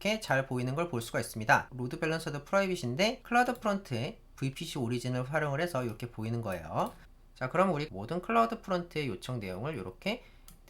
이렇게 잘 보이는 걸 볼 수가 있습니다. 로드 밸런서도 프라이빗인데 클라우드 프론트에 VPC 오리진을 활용을 해서 이렇게 보이는 거예요. 자, 그럼 우리 모든 클라우드 프론트의 요청 내용을 이렇게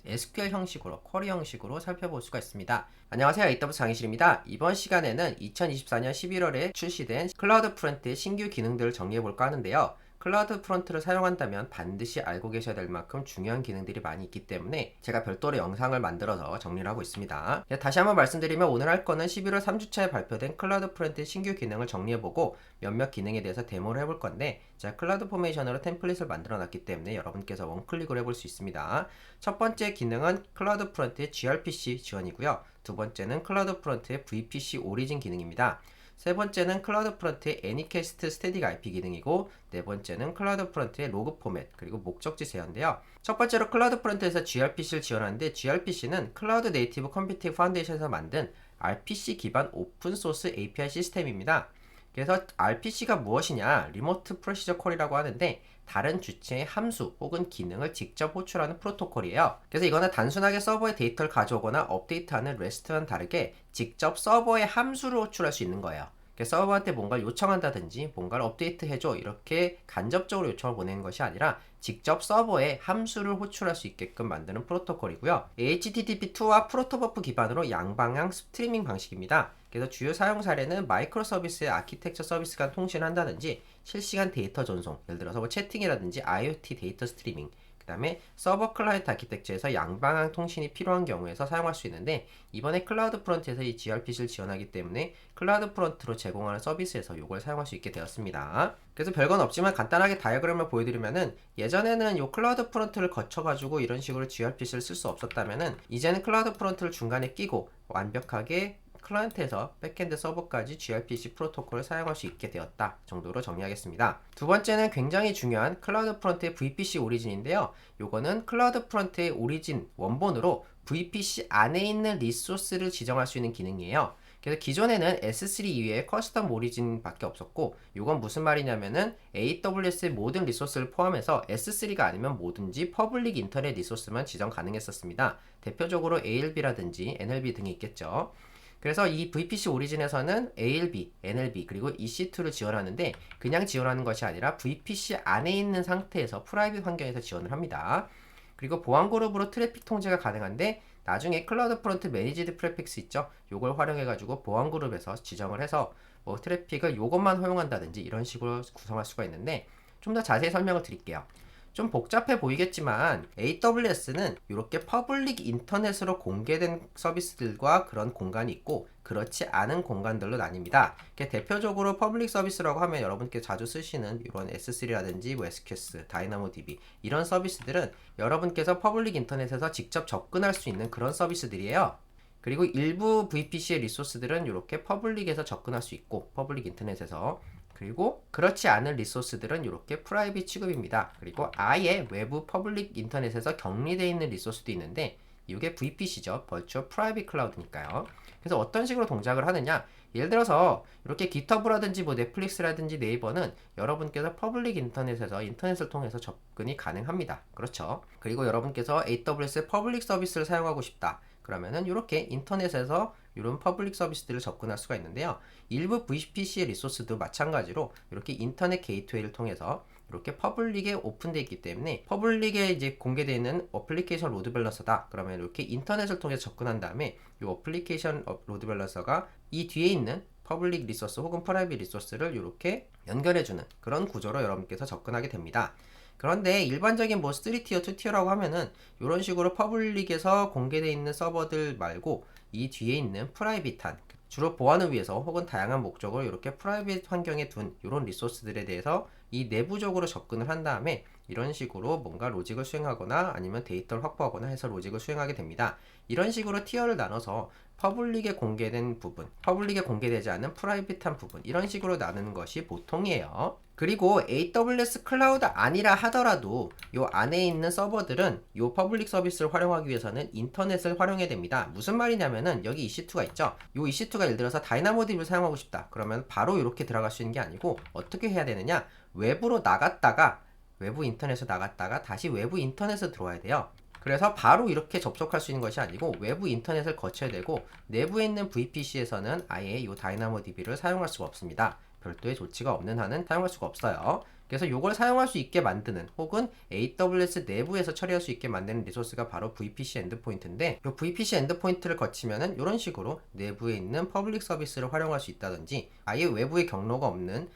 SQL 형식으로, 쿼리 형식으로 살펴볼 수가 있습니다. 안녕하세요. AWS 강의실입니다. 이번 시간에는 2024년 11월에 출시된 클라우드 프론트의 신규 기능들을 정리해 볼까 하는데요. 클라우드 프론트를 사용한다면 반드시 알고 계셔야 될 만큼 중요한 기능들이 많이 있기 때문에 제가 별도로 영상을 만들어서 정리를 하고 있습니다. 다시 한번 말씀드리면 오늘 할 거는 11월 3주차에 발표된 클라우드 프론트의 신규 기능을 정리해보고 몇몇 기능에 대해서 데모를 해볼 건데, 제가 클라우드 포메이션으로 템플릿을 만들어 놨기 때문에 여러분께서 원클릭을 해볼 수 있습니다. 첫 번째 기능은 클라우드 프론트의 gRPC 지원이고요. 두 번째는 클라우드 프론트의 VPC 오리진 기능입니다. 세 번째는 클라우드 프론트의 애니캐스트 스태틱 IP 기능이고, 네 번째는 클라우드 프론트의 로그 포맷 그리고 목적지 제어인데요. 첫 번째로 클라우드 프론트에서 gRPC를 지원하는데, gRPC는 클라우드 네이티브 컴퓨팅 파운데이션에서 만든 RPC 기반 오픈소스 API 시스템입니다. 그래서 RPC가 무엇이냐, 리모트 프로시저 콜이라고 하는데 다른 주체의 함수 혹은 기능을 직접 호출하는 프로토콜이에요. 그래서 이거는 단순하게 서버에 데이터를 가져오거나 업데이트하는 REST와는 다르게 직접 서버에 함수를 호출할 수 있는 거예요. 서버한테 뭔가를 요청한다든지 뭔가를 업데이트 해줘 이렇게 간접적으로 요청을 보내는 것이 아니라 직접 서버에 함수를 호출할 수 있게끔 만드는 프로토콜이고요. HTTP2와 프로토버프 기반으로 양방향 스트리밍 방식입니다. 그래서 주요 사용 사례는 마이크로 서비스의 아키텍처 서비스 간 통신을 한다든지 실시간 데이터 전송, 예를 들어서 뭐 채팅이라든지 IoT 데이터 스트리밍, 그 다음에 서버 클라이언트 아키텍처에서 양방향 통신이 필요한 경우에서 사용할 수 있는데, 이번에 클라우드 프론트에서 이 gRPC를 지원하기 때문에 클라우드 프론트로 제공하는 서비스에서 이걸 사용할 수 있게 되었습니다. 그래서 별건 없지만 간단하게 다이어그램을 보여드리면은, 예전에는 이 클라우드 프론트를 거쳐가지고 이런 식으로 gRPC를 쓸 수 없었다면은 이제는 클라우드 프론트를 중간에 끼고 완벽하게 클라이언트에서 백엔드 서버까지 gRPC 프로토콜을 사용할 수 있게 되었다 정도로 정리하겠습니다. 두 번째는 굉장히 중요한 클라우드 프론트의 VPC 오리진인데요. 요거는 클라우드 프론트의 오리진 원본으로 VPC 안에 있는 리소스를 지정할 수 있는 기능이에요. 그래서 기존에는 S3 이외에 커스텀 오리진 밖에 없었고, 이건 무슨 말이냐면은 AWS의 모든 리소스를 포함해서 S3가 아니면 뭐든지 퍼블릭 인터넷 리소스만 지정 가능했었습니다. 대표적으로 ALB라든지 NLB 등이 있겠죠. 그래서 이 VPC 오리진에서는 ALB, NLB 그리고 EC2를 지원하는데, 그냥 지원하는 것이 아니라 VPC 안에 있는 상태에서 프라이빗 환경에서 지원을 합니다. 그리고 보안 그룹으로 트래픽 통제가 가능한데, 나중에 클라우드 프론트 매니지드 프레픽스 있죠? 요걸 활용해 가지고 보안 그룹에서 지정을 해서 뭐 트래픽을 요것만 허용한다든지 이런 식으로 구성할 수가 있는데, 좀 더 자세히 설명을 드릴게요. 좀 복잡해 보이겠지만 AWS는 이렇게 퍼블릭 인터넷으로 공개된 서비스들과 그런 공간이 있고, 그렇지 않은 공간들로 나뉩니다. 대표적으로 퍼블릭 서비스라고 하면 여러분께 자주 쓰시는 이런 S3라든지 뭐 SQS, 다이나모DB 이런 서비스들은 여러분께서 퍼블릭 인터넷에서 직접 접근할 수 있는 그런 서비스들이에요. 그리고 일부 VPC의 리소스들은 이렇게 퍼블릭에서 접근할 수 있고, 퍼블릭 인터넷에서. 그리고 그렇지 않은 리소스들은 이렇게 프라이빗 취급입니다. 그리고 아예 외부 퍼블릭 인터넷에서 격리되어 있는 리소스도 있는데, 이게 VPC죠. 버추얼 프라이빗 클라우드니까요. 그래서 어떤 식으로 동작을 하느냐, 예를 들어서 이렇게 GitHub라든지 뭐 넷플릭스라든지 네이버는 여러분께서 퍼블릭 인터넷에서 인터넷을 통해서 접근이 가능합니다. 그렇죠. 그리고 여러분께서 AWS의 퍼블릭 서비스를 사용하고 싶다 그러면은 이렇게 인터넷에서 이런 퍼블릭 서비스들을 접근할 수가 있는데요. 일부 VPC의 리소스도 마찬가지로 이렇게 인터넷 게이트웨이를 통해서 이렇게 퍼블릭에 오픈되어 있기 때문에, 퍼블릭에 이제 공개되어 있는 어플리케이션 로드 밸런서다 그러면 이렇게 인터넷을 통해서 접근한 다음에 이 어플리케이션 로드 밸런서가 이 뒤에 있는 퍼블릭 리소스 혹은 프라이빗 리소스를 이렇게 연결해주는 그런 구조로 여러분께서 접근하게 됩니다. 그런데 일반적인 뭐 3티어, 2티어라고 하면은 이런 식으로 퍼블릭에서 공개되어 있는 서버들 말고 이 뒤에 있는 프라이빗한, 주로 보안을 위해서 혹은 다양한 목적으로 이렇게 프라이빗 환경에 둔 이런 리소스들에 대해서 이 내부적으로 접근을 한 다음에 이런 식으로 뭔가 로직을 수행하거나 아니면 데이터를 확보하거나 해서 로직을 수행하게 됩니다. 이런 식으로 티어를 나눠서 퍼블릭에 공개된 부분, 퍼블릭에 공개되지 않은 프라이빗한 부분, 이런 식으로 나누는 것이 보통이에요. 그리고 AWS 클라우드 아니라 하더라도 이 안에 있는 서버들은 이 퍼블릭 서비스를 활용하기 위해서는 인터넷을 활용해야 됩니다. 무슨 말이냐면은 여기 EC2가 있죠. 이 EC2가 예를 들어서 다이나모DB를 사용하고 싶다 그러면 바로 이렇게 들어갈 수 있는 게 아니고, 어떻게 해야 되느냐, 외부로 나갔다가 외부 인터넷으로 나갔다가 다시 외부 인터넷으로 들어와야 돼요. 그래서 바로 이렇게 접속할 수 있는 것이 아니고 외부 인터넷을 거쳐야 되고 내부에 있는 VPC에서는 아예 이 다이나모DB를 사용할 수가 없습니다. 별도의 조치가 없는 한은 사용할 수가 없어요. 그래서 이걸 사용할 수 있게 만드는 혹은 AWS 내부에서 처리할 수 있게 만드는 리소스가 바로 VPC 엔드포인트인데 이 VPC 엔드포인트를 거치면은 이런 식으로 내부에 있는 퍼블릭 서비스를 활용할 수 있다든지 아예 외부에 경로가 없는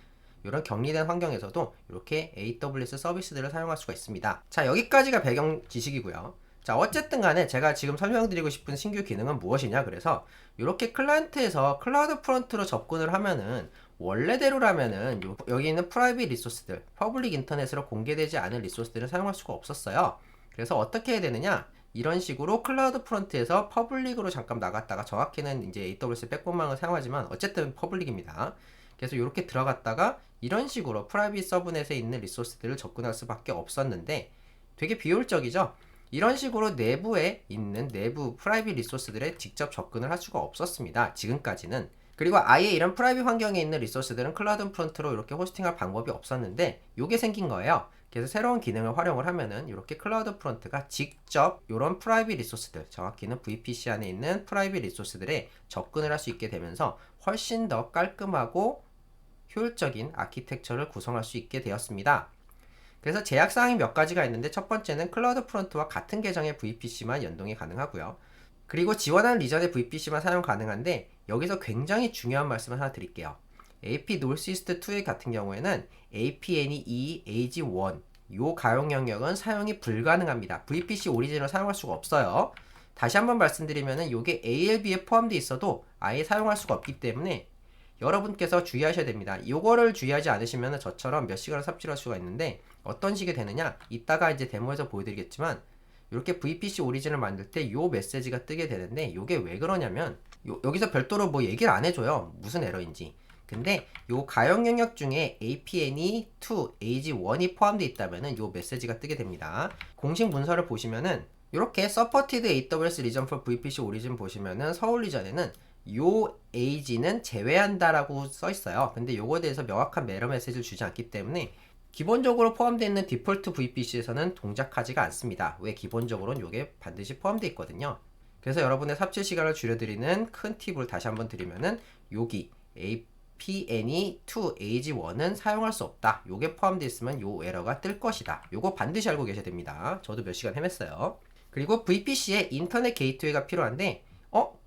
이런 격리된 환경에서도 이렇게 AWS 서비스들을 사용할 수가 있습니다. 자, 여기까지가 배경 지식이고요. 자, 어쨌든 간에 제가 지금 설명드리고 싶은 신규 기능은 무엇이냐, 그래서 이렇게 클라이언트에서 클라우드 프론트로 접근을 하면은 원래대로라면은 여기 있는 프라이빗 리소스들, 퍼블릭 인터넷으로 공개되지 않은 리소스들을 사용할 수가 없었어요. 그래서 어떻게 해야 되느냐, 이런 식으로 클라우드 프론트에서 퍼블릭으로 잠깐 나갔다가 정확히는 이제 AWS 백본망을 사용하지만 어쨌든 퍼블릭입니다. 그래서 이렇게 들어갔다가 이런 식으로 프라이빗 서브넷에 있는 리소스들을 접근할 수밖에 없었는데 되게 비효율적이죠. 이런 식으로 내부에 있는 내부 프라이빗 리소스들에 직접 접근을 할 수가 없었습니다. 지금까지는. 그리고 아예 이런 프라이빗 환경에 있는 리소스들은 클라우드 프론트로 이렇게 호스팅할 방법이 없었는데 이게 생긴 거예요. 그래서 새로운 기능을 활용을 하면은 이렇게 클라우드 프론트가 직접 이런 프라이빗 리소스들, 정확히는 VPC 안에 있는 프라이빗 리소스들에 접근을 할 수 있게 되면서 훨씬 더 깔끔하고 효율적인 아키텍처를 구성할 수 있게 되었습니다. 그래서 제약사항이 몇 가지가 있는데 첫 번째는 클라우드 프론트와 같은 계정의 VPC만 연동이 가능하고요. 그리고 지원하는 리전의 VPC만 사용 가능한데 여기서 굉장히 중요한 말씀을 하나 드릴게요. AP Northeast 2 같은 경우에는 APNE AG1 요 가용 영역은 사용이 불가능합니다. VPC 오리진을 사용할 수가 없어요. 다시 한번 말씀드리면은 요게 ALB에 포함되어 있어도 아예 사용할 수가 없기 때문에 여러분께서 주의하셔야 됩니다. 요거를 주의하지 않으시면 저처럼 몇 시간을 삽질할 수가 있는데 어떤 식이 되느냐, 이따가 이제 데모에서 보여드리겠지만 이렇게 VPC 오리진을 만들 때 요 메시지가 뜨게 되는데 요게 왜 그러냐면 여기서 별도로 뭐 얘기를 안 해줘요. 무슨 에러인지. 근데 요 가용 영역 중에 APNE2 AG1이 포함되어 있다면은 요 메시지가 뜨게 됩니다. 공식 문서를 보시면은 이렇게 Supported AWS Region for VPC Origin 보시면은 서울 리전에는 요 AG는 제외한다라고 써 있어요. 근데 요거에 대해서 명확한 에러 메시지를 주지 않기 때문에 기본적으로 포함되어 있는 디폴트 VPC에서는 동작하지가 않습니다. 왜? 기본적으로는 요게 반드시 포함되어 있거든요. 그래서 여러분의 삽질 시간을 줄여드리는 큰 팁을 다시 한번 드리면은 여기 APNE2 AG1은 사용할 수 없다. 요게 포함되어 있으면 요 에러가 뜰 것이다. 요거 반드시 알고 계셔야 됩니다. 저도 몇 시간 헤맸어요. 그리고 VPC에 인터넷 게이트웨이가 필요한데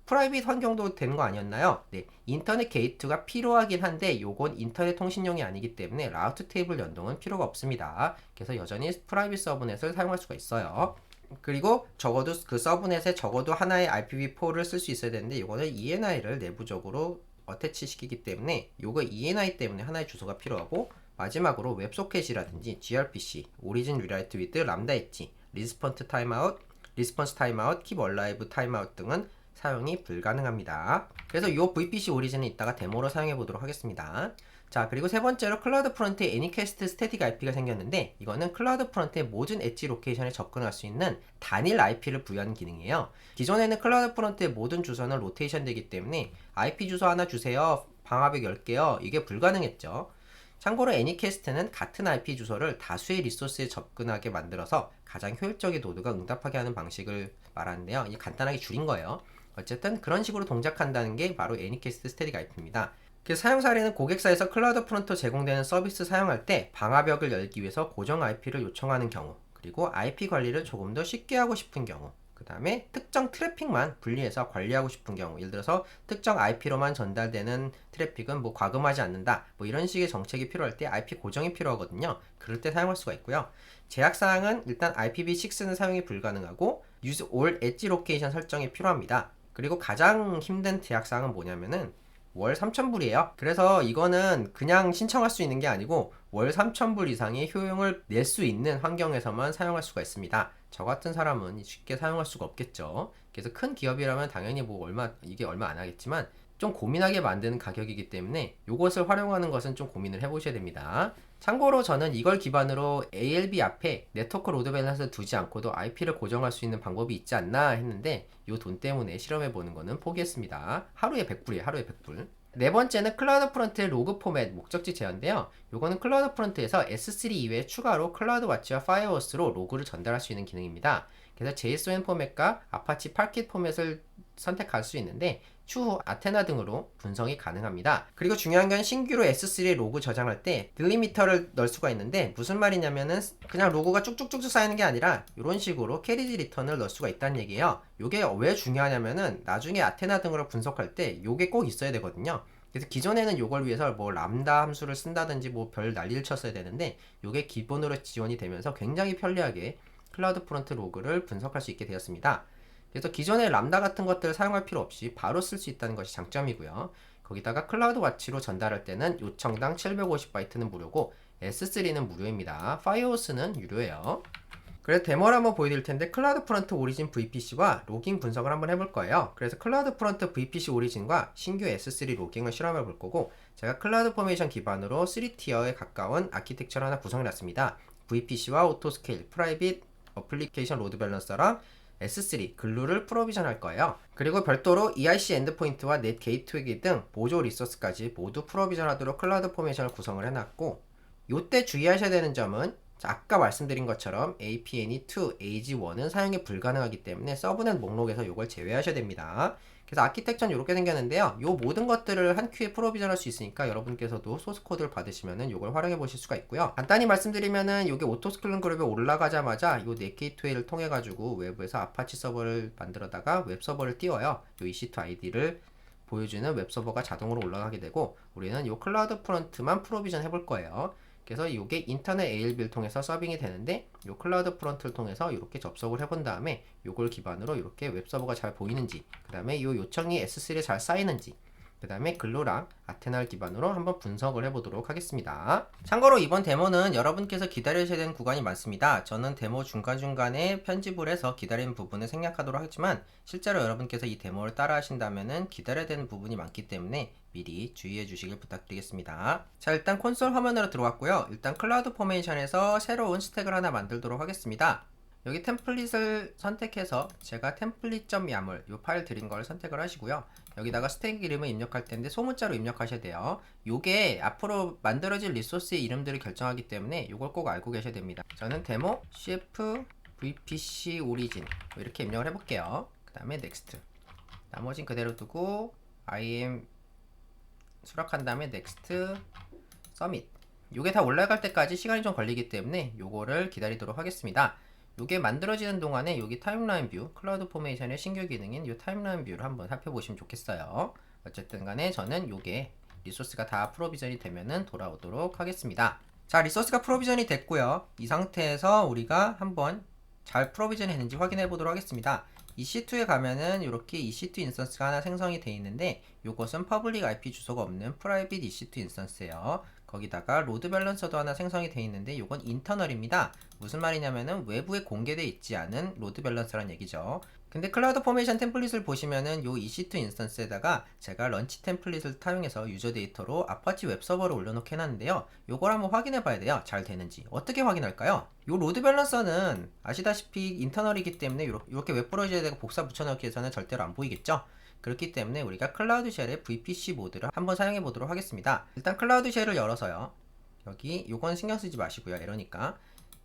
프라이빗 환경도 되는 거 아니었나요? 네, 인터넷 게이트가 필요하긴 한데 요건 인터넷 통신용이 아니기 때문에 라우트 테이블 연동은 필요가 없습니다. 그래서 여전히 프라이빗 서브넷을 사용할 수가 있어요. 그리고 적어도 그 서브넷에 적어도 하나의 IPv4를 쓸 수 있어야 되는데 이거는 ENI를 내부적으로 어태치 시키기 때문에 요거 ENI 때문에 하나의 주소가 필요하고 마지막으로 웹소켓이라든지 gRPC, 오리진 리라이트 위드 람다 엣지, 리스폰스 타임아웃, 킵 얼라이브 타임아웃 등은 사용이 불가능합니다. 그래서 이 VPC 오리진은 이따가 데모로 사용해 보도록 하겠습니다. 자, 그리고 세 번째로 클라우드 프론트에 애니캐스트 스태틱 IP가 생겼는데 이거는 클라우드 프론트의 모든 엣지 로케이션에 접근할 수 있는 단일 IP를 부여하는 기능이에요. 기존에는 클라우드 프론트의 모든 주소는 로테이션 되기 때문에 IP 주소 하나 주세요, 방화벽 10개요, 이게 불가능했죠. 참고로 애니캐스트는 같은 IP 주소를 다수의 리소스에 접근하게 만들어서 가장 효율적인 노드가 응답하게 하는 방식을 말하는데요. 이게 간단하게 줄인 거예요. 어쨌든 그런 식으로 동작한다는 게 바로 애니캐스트 스태틱 IP입니다. 그 사용 사례는 고객사에서 클라우드 프론트로 제공되는 서비스 사용할 때 방화벽을 열기 위해서 고정 IP를 요청하는 경우, 그리고 IP 관리를 조금 더 쉽게 하고 싶은 경우, 그 다음에 특정 트래픽만 분리해서 관리하고 싶은 경우, 예를 들어서 특정 IP로만 전달되는 트래픽은 뭐 과금하지 않는다, 뭐 이런 식의 정책이 필요할 때 IP 고정이 필요하거든요. 그럴 때 사용할 수가 있고요. 제약사항은 일단 IPv6는 사용이 불가능하고 Use All Edge Location 설정이 필요합니다. 그리고 가장 힘든 제약사항은 뭐냐면은 월 3,000불이에요. 그래서 이거는 그냥 신청할 수 있는 게 아니고 월 3,000불 이상의 효용을 낼 수 있는 환경에서만 사용할 수가 있습니다. 저 같은 사람은 쉽게 사용할 수가 없겠죠. 그래서 큰 기업이라면 당연히 뭐 이게 얼마 안 하겠지만 좀 고민하게 만드는 가격이기 때문에 이것을 활용하는 것은 좀 고민을 해보셔야 됩니다. 참고로 저는 이걸 기반으로 ALB 앞에 네트워크 로드 밸런스를 두지 않고도 IP를 고정할 수 있는 방법이 있지 않나 했는데 이 돈 때문에 실험해보는 거는 포기했습니다. 하루에 100불이에요. 하루에 100불. 네 번째는 클라우드 프론트의 로그 포맷 목적지 제어인데요. 요거는 클라우드 프론트에서 S3 이외에 추가로 클라우드 와치와 파이어워스로 로그를 전달할 수 있는 기능입니다. 그래서 JSON 포맷과 아파치 파킷 포맷을 선택할 수 있는데 추후 아테나 등으로 분석이 가능합니다. 그리고 중요한 건 신규로 S3 로그 저장할 때 딜리미터를 넣을 수가 있는데 무슨 말이냐면은 그냥 로그가 쭉쭉쭉쭉 쌓이는 게 아니라 이런 식으로 캐리지 리턴을 넣을 수가 있다는 얘기예요. 이게 왜 중요하냐면은 나중에 아테나 등으로 분석할 때 이게 꼭 있어야 되거든요. 그래서 기존에는 이걸 위해서 뭐 람다 함수를 쓴다든지 뭐 별 난리를 쳤어야 되는데 이게 기본으로 지원이 되면서 굉장히 편리하게 클라우드 프론트 로그를 분석할 수 있게 되었습니다. 그래서 기존의 람다 같은 것들을 사용할 필요 없이 바로 쓸 수 있다는 것이 장점이고요. 거기다가 클라우드 와치로 전달할 때는 요청당 750바이트는 무료고 S3는 무료입니다. 파이어호스는 유료예요. 그래서 데모를 한번 보여드릴 텐데 클라우드 프론트 오리진 VPC와 로깅 분석을 한번 해볼 거예요. 그래서 클라우드 프론트 VPC 오리진과 신규 S3 로깅을 실험해 볼 거고 제가 클라우드 포메이션 기반으로 3티어에 가까운 아키텍처를 하나 구성해놨습니다. VPC와 오토스케일, 프라이빗, 어플리케이션 로드 밸런서랑 S3 글루를 프로비전할 거예요. 그리고 별도로 EIC 엔드포인트와 넷 게이트웨이 등 보조 리소스까지 모두 프로비전하도록 클라우드 포메이션을 구성을 해놨고 요때 주의하셔야 되는 점은 아까 말씀드린 것처럼 APNE2, AG1은 사용이 불가능하기 때문에 서브넷 목록에서 이걸 제외하셔야 됩니다. 그래서 아키텍처는 이렇게 생겼는데요. 요 모든 것들을 한 큐에 프로비전할 수 있으니까 여러분께서도 소스 코드를 받으시면은 이걸 활용해 보실 수가 있고요. 간단히 말씀드리면은 이게 오토스케일링 그룹에 올라가자마자 요 넷게이트웨이를 통해 가지고 외부에서 아파치 서버를 만들어다가 웹 서버를 띄워요. 요 EC2 아이디를 보여주는 웹 서버가 자동으로 올라가게 되고 우리는 요 클라우드 프론트만 프로비전 해볼 거예요. 그래서 이게 인터넷 ALB를 통해서 서빙이 되는데 이 클라우드 프론트를 통해서 이렇게 접속을 해본 다음에 이걸 기반으로 이렇게 웹서버가 잘 보이는지 그 다음에 이 요청이 S3에 잘 쌓이는지 그 다음에 글루랑 아테나를 기반으로 한번 분석을 해보도록 하겠습니다. 참고로 이번 데모는 여러분께서 기다리셔야 되는 구간이 많습니다. 저는 데모 중간중간에 편집을 해서 기다리는 부분을 생략하도록 하지만 실제로 여러분께서 이 데모를 따라 하신다면 기다려야 되는 부분이 많기 때문에 미리 주의해 주시길 부탁드리겠습니다. 자, 일단 콘솔 화면으로 들어왔고요. 일단 클라우드 포메이션에서 새로운 스택을 하나 만들도록 하겠습니다. 여기 템플릿을 선택해서 제가 템플릿.yaml 이 파일 드린 걸 선택을 하시고요. 여기다가 스택 이름을 입력할 텐데 소문자로 입력하셔야 돼요. 요게 앞으로 만들어질 리소스의 이름들을 결정하기 때문에 이걸 꼭 알고 계셔야 됩니다. 저는 데모 cf vpc origin 이렇게 입력을 해볼게요. 그 다음에 next 나머진 그대로 두고 im 수락한 다음에 next submit 요게 다 올라갈 때까지 시간이 좀 걸리기 때문에 요거를 기다리도록 하겠습니다. 요게 만들어지는 동안에 여기 타임라인 뷰, 클라우드 포메이션의 신규 기능인 요 타임라인 뷰를 한번 살펴보시면 좋겠어요. 어쨌든 간에 저는 요게 리소스가 다 프로비전이 되면은 돌아오도록 하겠습니다. 자, 리소스가 프로비전이 됐고요. 이 상태에서 우리가 한번 잘 프로비전이 했는지 확인해 보도록 하겠습니다. EC2에 가면은 이렇게 EC2 인스턴스가 하나 생성이 되어 있는데 요것은 퍼블릭 IP 주소가 없는 프라이빗 EC2 인스턴스예요. 거기다가 로드 밸런서도 하나 생성이 되어 있는데 이건 인터널입니다. 무슨 말이냐면은 외부에 공개되어 있지 않은 로드 밸런서란 얘기죠. 근데 클라우드 포메이션 템플릿을 보시면은 요 EC2 인스턴스에다가 제가 런치 템플릿을 사용해서 유저 데이터로 아파치 웹서버를 올려놓게 해놨는데요. 요걸 한번 확인해 봐야 돼요. 잘 되는지. 어떻게 확인할까요? 요 로드 밸런서는 아시다시피 인터널이기 때문에 이렇게 웹 브라우저에다가 복사 붙여넣기 해서는 절대로 안 보이겠죠? 그렇기 때문에 우리가 클라우드 쉘의 VPC 모드를 한번 사용해 보도록 하겠습니다. 일단 클라우드 쉘을 열어서요. 여기 요건 신경 쓰지 마시고요. 에러니까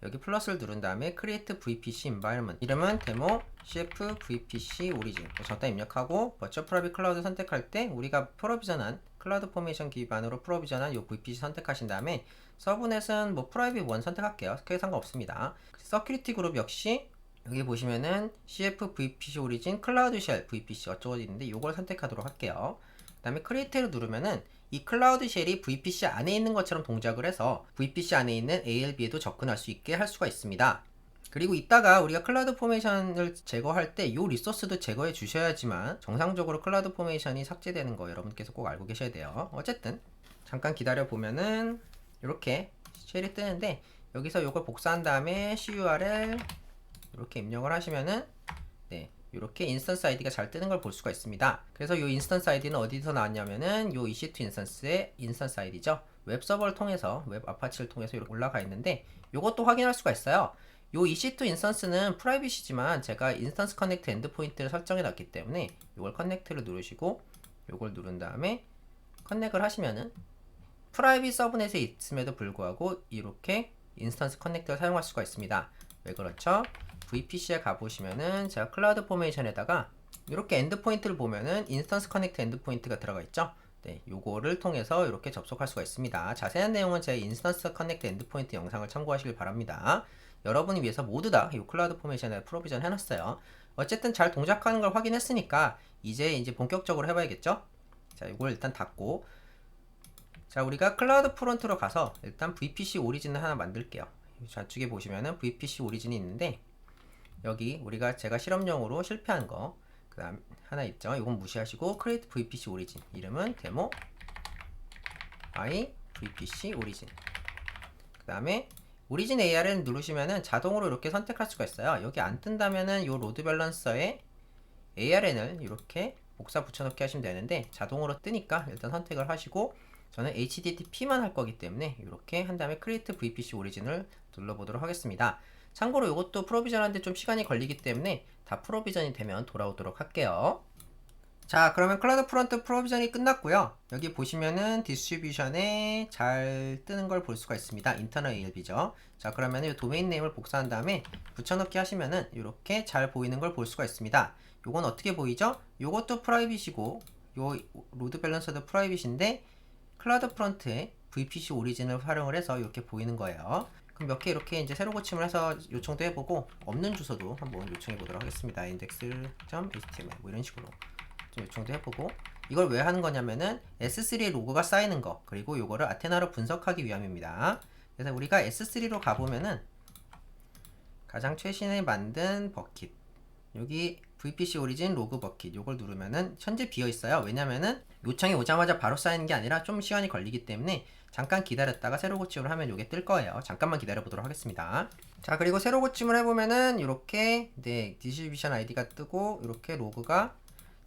여기 플러스를 누른 다음에 create VPC environment 이름은 데모 cf VPC origin 저기다 입력하고 버추얼 프라이빗 클라우드 선택할 때 우리가 프로비전한 클라우드 포메이션 기반으로 프로비전한 요 VPC 선택하신 다음에 서브넷은 뭐 프라이빗 1 선택할게요. 크게 상관없습니다. 서큐리티 그룹 역시 여기 보시면은 CF VPC 오리진 클라우드 쉘 VPC 어쩌고 있는데 이걸 선택하도록 할게요. 그 다음에 크리에이트를 누르면은 이 클라우드 쉘이 VPC 안에 있는 것처럼 동작을 해서 VPC 안에 있는 ALB에도 접근할 수 있게 할 수가 있습니다. 그리고 이따가 우리가 클라우드 포메이션을 제거할 때 이 리소스도 제거해 주셔야지만 정상적으로 클라우드 포메이션이 삭제되는 거 여러분께서 꼭 알고 계셔야 돼요. 어쨌든 잠깐 기다려 보면은 이렇게 쉘이 뜨는데 여기서 이걸 복사한 다음에 CURL 이렇게 입력을 하시면은 네, 이렇게 인스턴스 아이디가 잘 뜨는 걸 볼 수가 있습니다. 그래서 이 인스턴스 아이디는 어디서 나왔냐면은 이 EC2 인스턴스의 인스턴스 아이디죠. 웹 서버를 통해서 웹 아파치를 통해서 이렇게 올라가 있는데 이것도 확인할 수가 있어요. 이 EC2 인스턴스는 프라이빗이지만 제가 인스턴스 커넥트 엔드포인트를 설정해 놨기 때문에 이걸 커넥트를 누르시고 이걸 누른 다음에 커넥을 하시면은 프라이빗 서브넷에 있음에도 불구하고 이렇게 인스턴스 커넥터를 사용할 수가 있습니다. 왜 그렇죠? VPC에 가보시면은 제가 클라우드 포메이션에다가 이렇게 엔드포인트를 보면은 인스턴스 커넥트 엔드포인트가 들어가 있죠. 네, 요거를 통해서 이렇게 접속할 수가 있습니다. 자세한 내용은 제 인스턴스 커넥트 엔드포인트 영상을 참고하시길 바랍니다. 여러분을 위해서 모두 다 이 클라우드 포메이션에 프로비전 해놨어요. 어쨌든 잘 동작하는 걸 확인했으니까 이제 본격적으로 해봐야겠죠. 자, 이걸 일단 닫고, 자, 우리가 클라우드 프론트로 가서 일단 VPC 오리진을 하나 만들게요. 좌측에 보시면은 VPC 오리진이 있는데, 여기 제가 실험용으로 실패한 거 그 다음 하나 있죠. 이건 무시하시고 create VPC 오리진, 이름은 데모 by VPC 오리진. 그 다음에 오리진 AR을 누르시면은 자동으로 이렇게 선택할 수가 있어요. 여기 안 뜬다면은 요 로드 밸런서에 ARN을 이렇게 복사 붙여넣기 하시면 되는데, 자동으로 뜨니까 일단 선택을 하시고, 저는 HTTP만 할 거기 때문에 이렇게 한 다음에 create VPC 오리진을 눌러보도록 하겠습니다. 참고로 이것도 프로비전 하는데 좀 시간이 걸리기 때문에 다 프로비전이 되면 돌아오도록 할게요. 자, 그러면 클라우드 프론트 프로비전이 끝났고요. 여기 보시면은 디스트리뷰션에 잘 뜨는 걸 볼 수가 있습니다. 인터널 ALB죠. 자, 그러면 이 도메인 네임을 복사한 다음에 붙여넣기 하시면은 이렇게 잘 보이는 걸 볼 수가 있습니다. 요건 어떻게 보이죠? 요것도 프라이빗이고, 요 로드 밸런서도 프라이빗인데 클라우드 프론트에 VPC 오리진을 활용을 해서 이렇게 보이는 거예요. 그럼 몇 개 이렇게 이제 새로 고침을 해서 요청도 해보고, 없는 주소도 한번 요청해 보도록 하겠습니다. index.html 뭐 이런 식으로 좀 요청도 해보고, 이걸 왜 하는 거냐면은 S3에 로그가 쌓이는 거, 그리고 요거를 아테나로 분석하기 위함입니다. 그래서 우리가 S3로 가보면은 가장 최신에 만든 버킷, 여기 VPC 오리진 로그 버킷, 요걸 누르면은 현재 비어 있어요. 왜냐면은 요청이 오자마자 바로 쌓이는 게 아니라 좀 시간이 걸리기 때문에 잠깐 기다렸다가 새로 고침을 하면 요게 뜰 거예요. 잠깐만 기다려 보도록 하겠습니다. 자, 그리고 새로 고침을 해보면은 이렇게 디스트리뷰션 아이디가 뜨고 이렇게 로그가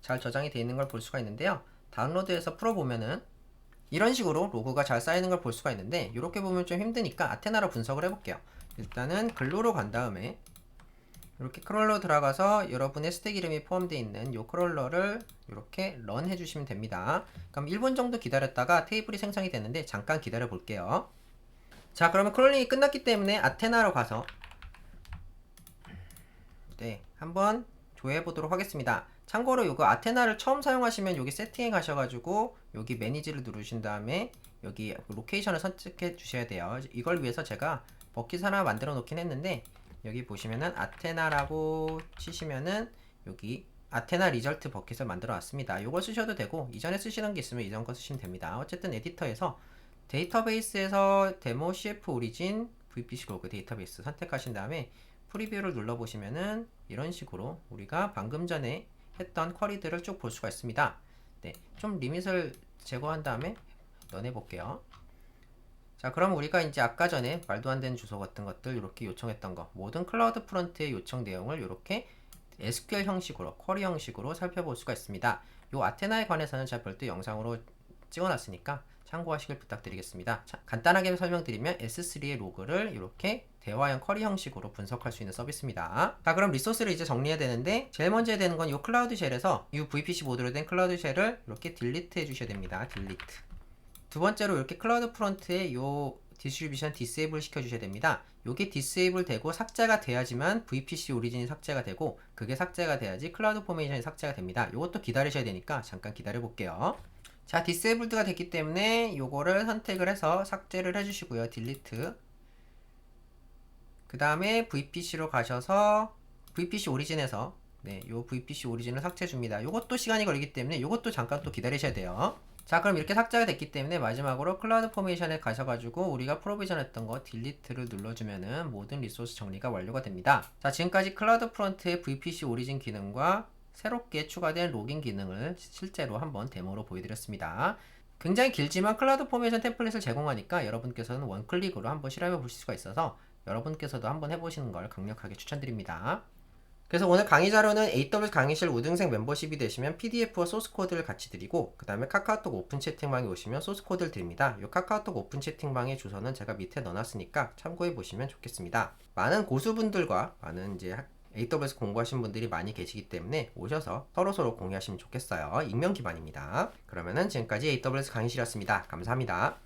잘 저장이 되어 있는 걸 볼 수가 있는데요. 다운로드해서 풀어보면은 이런 식으로 로그가 잘 쌓이는 걸 볼 수가 있는데, 이렇게 보면 좀 힘드니까 아테나로 분석을 해볼게요. 일단은 글로로 간 다음에 이렇게 크롤러 들어가서 여러분의 스택 이름이 포함되어 있는 이 크롤러를 이렇게 런 해주시면 됩니다. 그럼 1분 정도 기다렸다가 테이블이 생성이 됐는데 잠깐 기다려 볼게요. 자, 그러면 크롤링이 끝났기 때문에 아테나로 가서 한번 조회해 보도록 하겠습니다. 참고로 이거 아테나를 처음 사용하시면 여기 세팅에 가셔가지고 여기 매니지를 누르신 다음에 여기 로케이션을 선택해 주셔야 돼요. 이걸 위해서 제가 버킷 하나 만들어 놓긴 했는데, 여기 보시면은 아테나라고 치시면은 여기 아테나 리절트 버킷을 만들어 놨습니다. 이걸 쓰셔도 되고, 이전에 쓰시던 게 있으면 이전 거 쓰시면 됩니다. 어쨌든 에디터에서 데이터베이스에서 데모 CF 오리진 VPC 로그 데이터베이스 선택하신 다음에 프리뷰를 눌러 보시면은 이런 식으로 우리가 방금 전에 했던 쿼리들을 쭉 볼 수가 있습니다. 좀 리밋을 제거한 다음에 런해 볼게요. 자, 그럼 우리가 이제 아까 전에 말도 안 되는 주소 같은 것들 이렇게 요청했던 거, 모든 클라우드 프론트의 요청 내용을 이렇게 SQL 형식으로, 쿼리 형식으로 살펴볼 수가 있습니다. 요 아테나에 관해서는 제가 별도 영상으로 찍어놨으니까 참고하시길 부탁드리겠습니다. 자, 간단하게 설명드리면 S3의 로그를 이렇게 대화형 쿼리 형식으로 분석할 수 있는 서비스입니다. 자, 그럼 리소스를 이제 정리해야 되는데, 제일 먼저 해야 되는 건 이 클라우드 쉘에서 이 VPC 모드로 된 클라우드 쉘을 이렇게 딜리트 해주셔야 됩니다. 딜리트. 두 번째로 이렇게 클라우드 프론트에 요 디스트리뷰션 디세이블 시켜주셔야 됩니다. 요게 디세이블 되고 삭제가 돼야지만 VPC 오리진이 삭제가 되고, 그게 삭제가 돼야지 클라우드 포메이션이 삭제가 됩니다. 요것도 기다리셔야 되니까 잠깐 기다려 볼게요. 자, 디세이블드가 됐기 때문에 요거를 선택을 해서 삭제를 해주시고요. 딜리트. 그 다음에 VPC로 가셔서 VPC 오리진에서 요 VPC 오리진을 삭제해 줍니다. 요것도 시간이 걸리기 때문에 요것도 잠깐 또 기다리셔야 돼요. 자, 그럼 이렇게 삭제가 됐기 때문에 마지막으로 클라우드 포메이션에 가셔가지고 우리가 프로비전 했던 거 딜리트를 눌러주면은 모든 리소스 정리가 완료가 됩니다. 자, 지금까지 클라우드 프론트의 VPC 오리진 기능과 새롭게 추가된 로깅 기능을 실제로 한번 데모로 보여드렸습니다. 굉장히 길지만 클라우드 포메이션 템플릿을 제공하니까 여러분께서는 원클릭으로 한번 실험해 보실 수가 있어서 여러분께서도 한번 해보시는 걸 강력하게 추천드립니다. 그래서 오늘 강의 자료는 AWS 강의실 우등생 멤버십이 되시면 PDF와 소스 코드를 같이 드리고, 그 다음에 카카오톡 오픈 채팅방에 오시면 소스 코드를 드립니다. 이 카카오톡 오픈 채팅방의 주소는 제가 밑에 넣어놨으니까 참고해 보시면 좋겠습니다. 많은 고수분들과 많은 이제 AWS 공부하신 분들이 많이 계시기 때문에 오셔서 서로서로 공유하시면 좋겠어요. 익명 기반입니다. 그러면은 지금까지 AWS 강의실이었습니다. 감사합니다.